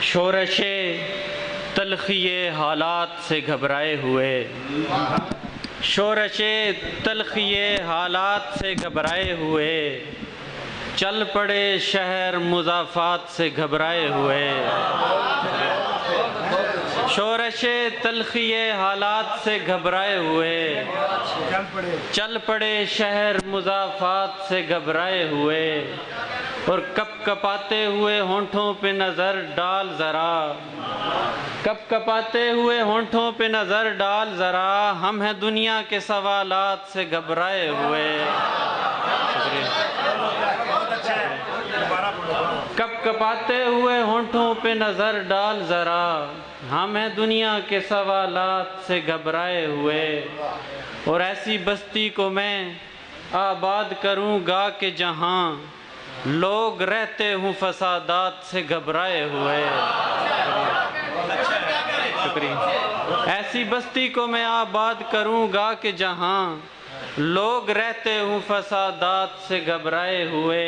شورش تلخی حالات سے گھبرائے ہوئے، شورش تلخی حالات سے گھبرائے ہوئے، چل پڑے شہر مضافات سے گھبرائے ہوئے۔ شورش تلخی حالات سے گھبرائے ہوئے، چل پڑے شہر مضافات سے گھبرائے ہوئے، اور کپ کپاتے ہوئے ہونٹوں پہ نظر ڈال ذرا، کپ کپاتے ہوئے ہونٹوں پہ نظر ڈال ذرا، ہم ہیں دنیا کے سوالات سے گھبرائے ہوئے۔ کپ کپاتے ہوئے ہونٹوں پہ نظر ڈال ذرا، ہم ہیں دنیا کے سوالات سے گھبرائے ہوئے، اور ایسی بستی کو میں آباد کروں گا کہ جہاں لوگ رہتے ہوں فسادات سے گھبرائے ہوئے۔ شکریہ۔ ایسی بستی کو میں آباد کروں گا کہ جہاں لوگ رہتے ہوں فسادات سے گھبرائے ہوئے۔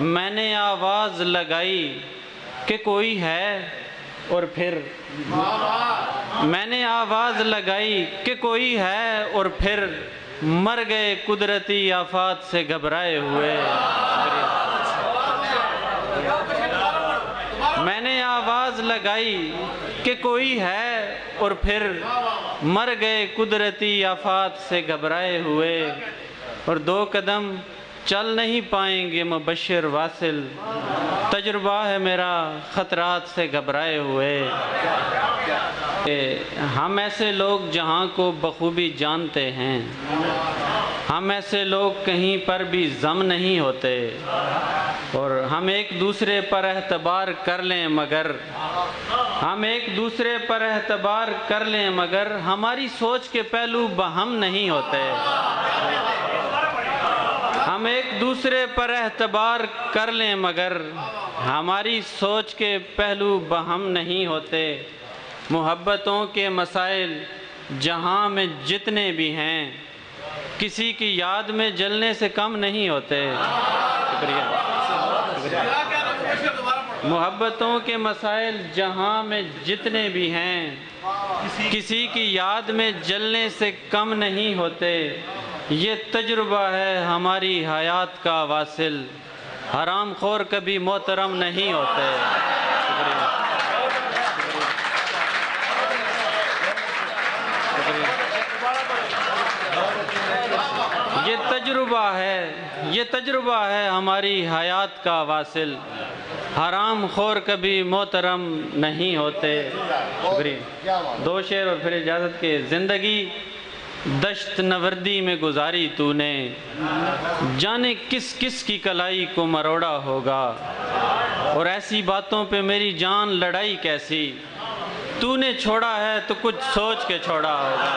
میں نے آواز لگائی کہ کوئی ہے، اور پھر میں نے آواز لگائی کہ کوئی ہے، اور پھر مر گئے قدرتی آفات سے گھبرائے ہوئے۔ میں نے آواز لگائی کہ کوئی ہے، اور پھر مر گئے قدرتی آفات سے گھبرائے ہوئے، اور دو قدم چل نہیں پائیں گے مبشر واصل، تجربہ ہے میرا خطرات سے گھبرائے ہوئے۔ ہم ایسے لوگ جہاں کو بخوبی جانتے ہیں، ہم ایسے لوگ کہیں پر بھی ضم نہیں ہوتے، اور ہم ایک دوسرے پر اعتبار کر لیں مگر ہم ایک دوسرے پر اعتبار کر لیں مگر ہماری سوچ کے پہلو بہم نہیں ہوتے۔ ہم ایک دوسرے پر اعتبار کر لیں مگر ہماری سوچ کے پہلو بہم نہیں ہوتے۔ محبتوں کے مسائل جہاں میں جتنے بھی ہیں، کسی کی یاد میں جلنے سے کم نہیں ہوتے۔ شکریہ۔ محبتوں کے مسائل جہاں میں جتنے بھی ہیں، کسی کی یاد میں جلنے سے کم نہیں ہوتے۔ یہ تجربہ ہے ہماری حیات کا واصل، حرام خور کبھی محترم نہیں ہوتے۔ یہ تجربہ ہے ہماری حیات کا واصل، حرام خور کبھی محترم نہیں ہوتے۔ شکریہ۔ دو شعر اور پھر اجازت کے۔ زندگی دشت نوردی میں گزاری تو نے، جانے کس کس کی کلائی کو مروڑا ہوگا، اور ایسی باتوں پہ میری جان لڑائی کیسی، تو نے چھوڑا ہے تو کچھ سوچ کے چھوڑا ہوگا۔